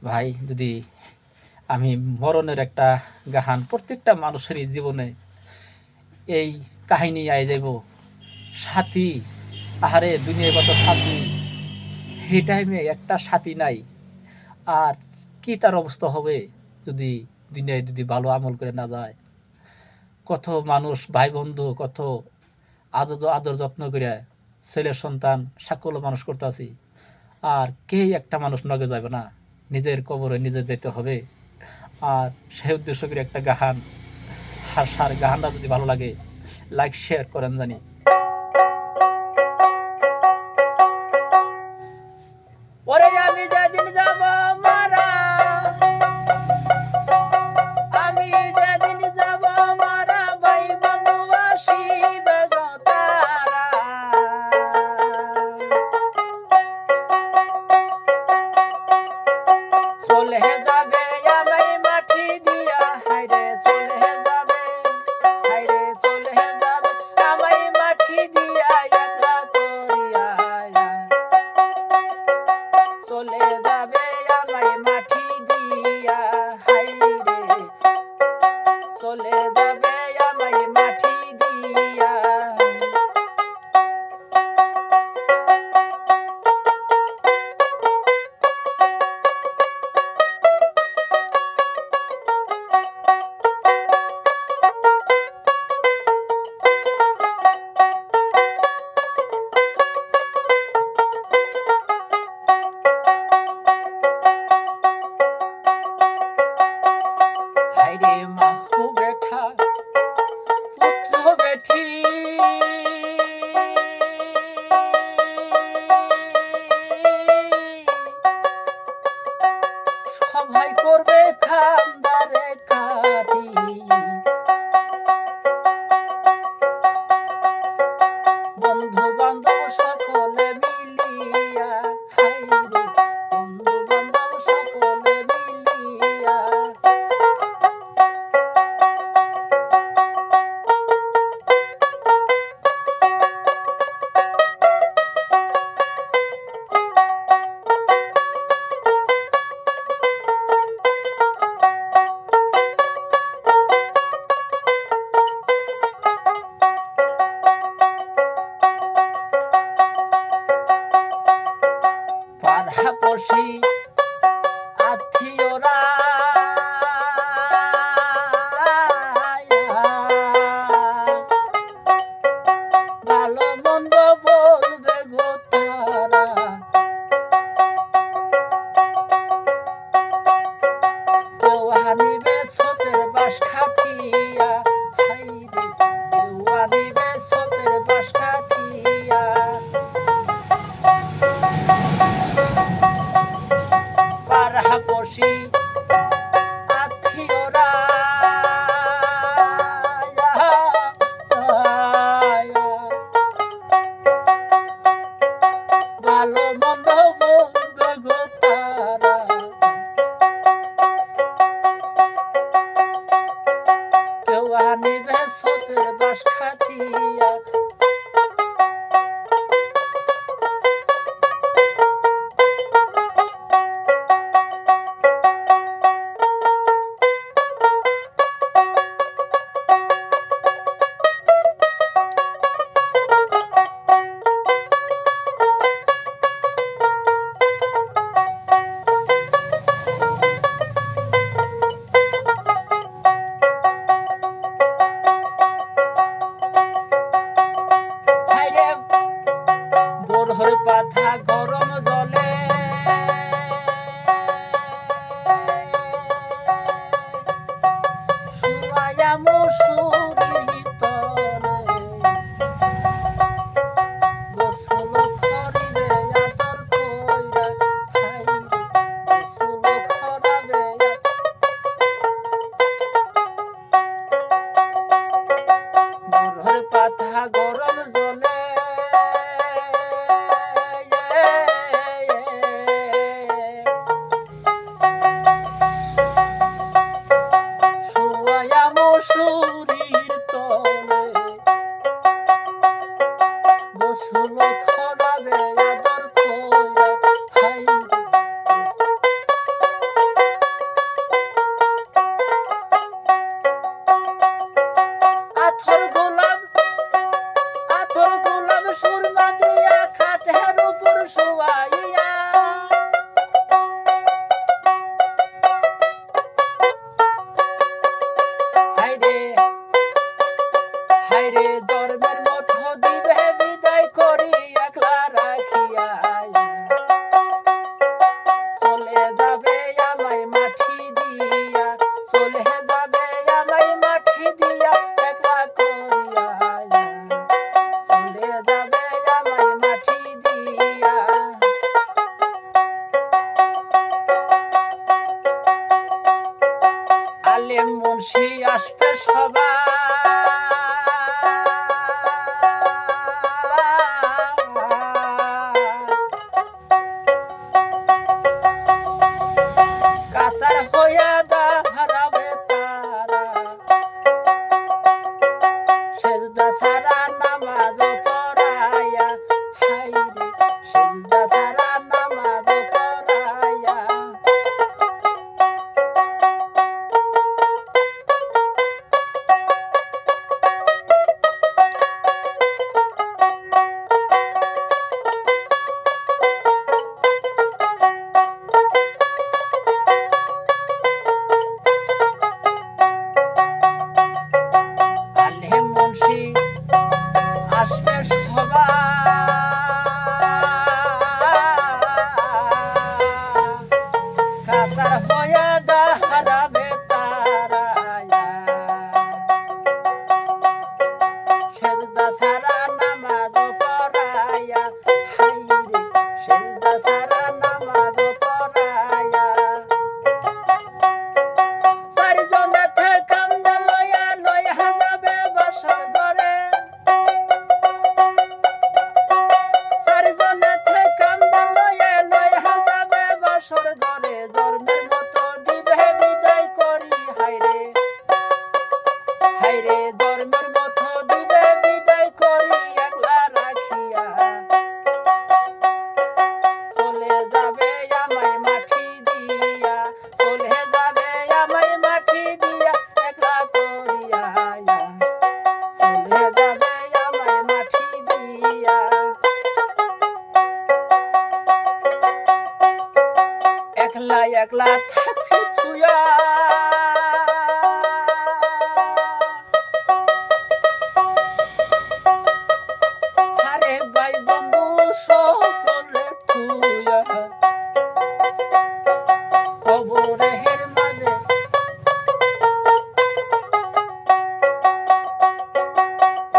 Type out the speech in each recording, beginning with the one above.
ভাই যদি আমি মরণের একটা গাহান প্রত্যেকটা মানুষেরই জীবনে এই কাহিনী আয় যাইব সাথী আহারে দুনিয়ায় কত সাথী সেই টাইমে একটা সাথী নাই আর কি তার অবস্থা হবে যদি দুনিয়ায় যদি ভালো আমল করে না যায় কত মানুষ ভাই বন্ধু কত আদর আদর যত্ন করে ছেলের সন্তান সকল মানুষ করতেছি আর কেই একটা মানুষ নগে যাবে না নিজের কবরে নিজে যেতে হবে আর সেই উদ্দেশ্য করে একটা গাহান আর সার গাহানটা যদি ভালো লাগে লাইক শেয়ার করেন জানি ওরে আমি যেদিন যাব মারা আমি যেদিন যাব মারা ভাই বন্ধু আসিবে গো তারা চলে যাবে আমায় মাটি দিয়া হায়রে চলে যাবে হায়রে চলে যাবে আমায় মাটি দিয়া একলা করিয়া চলে যাবে আমায় মাটি দিয়া হায়রে চলে যাবে আমায় মাটি দিয়া হায়রে মাহু বেঠা পুত্র বেঠি সবাই করবে খান্দারে কাটি বন্ধু বান্ধব সকলে মিলিয়া হায়রে বন্ধু বান্ধব সকলে মিলিয়া পাড়াপড়শি আত্মীয়রা ভালো মন্দ বলবে গো তারা কেউ আনিবে ছোপের বাঁশ খাটিয়া হায়রে কেউ আনিবে ছোপের বাঁশ খাটিয়া পাড়াপড়শি আত্মীয়রা ভালো মন্দ বলবে গো তারা কেউ আনিবে ছোপের বাঁশ খাটিয়া বরহর পাতা গরম জলে শুয়ায়া মসুরি তলে গোসল করিবে আদর কইরা হায়রে গোসল করাবে বরহর পাতা গরম জলে পাইয়া হায়রে হায়রে জন্মের মতো দিবে বিদায় করি একলা রাখিয়া চলে যাবে আমায় মাটি দিয়া চলে যাবে আমায় মাটি দিয়া একলা করিয়া চলে যাবে আমায় মাটি দিয়া আলেম মুন্সি আসবে সবাই কাতার হইয়া দাঁড়াবে তারা সেজদা ছাড়া নামাজ পড়াইয়া হায়রে সেজদা ছাড়া নামাজ পড়াইয়া আলেম মুন্সি আসবে সবাই কাতার হইয়া দাঁড়াবে তারা সেজদা ছাড়া নামাজ পড়াইয়া হায়রে সেজদা ছাড়া নামাজ পড়াইয়া চারিজনে কান্দে লইয়া লইয়া যাবে বাসর ঘরে চারিজনে কান্দে লইয়া লইয়া যাবে বাসর ঘরে জন্মের মতো দিবে বিদায় করি হায়রে হায়রে জন্মের মতো দিবে বিদায় করি একলা রাখিয়া চলে যাবে আমায় মাটি দিয়া চলে যাবে আমায় মাটি দিয়া একলা করিয়া চলে যাবে আমায় মাটি দিয়া একলা একলা থাকি থুয়া হারে ভাই বন্ধু সকলে থুয়া কবরের মাঝে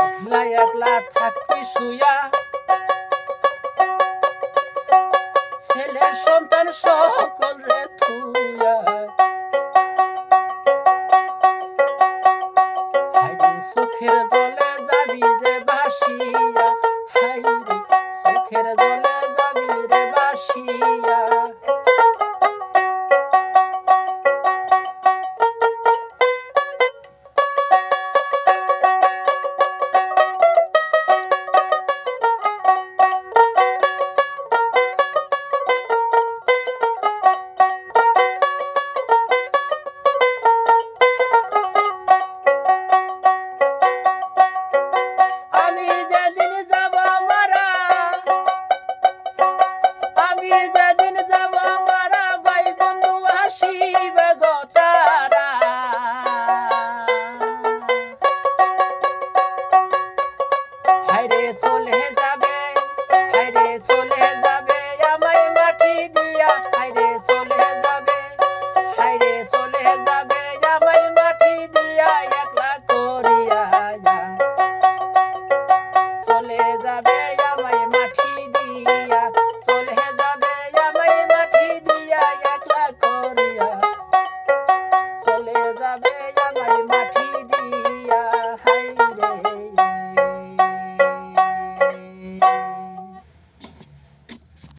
একলা একলা থাকি শুয়া ছেলে সন্তান সকলে থুয়া হায়রে চোখের জলে যাবি যে ভাসিয়া হায়রে চোখের জলে যাবি রে ভাসিয়া আমি যেদিন যাব মারা আমি যেদিন যাব মারা ভাই বন্ধু আসিবে গো তারা হায়রে চলে যাবে হায়রে চলে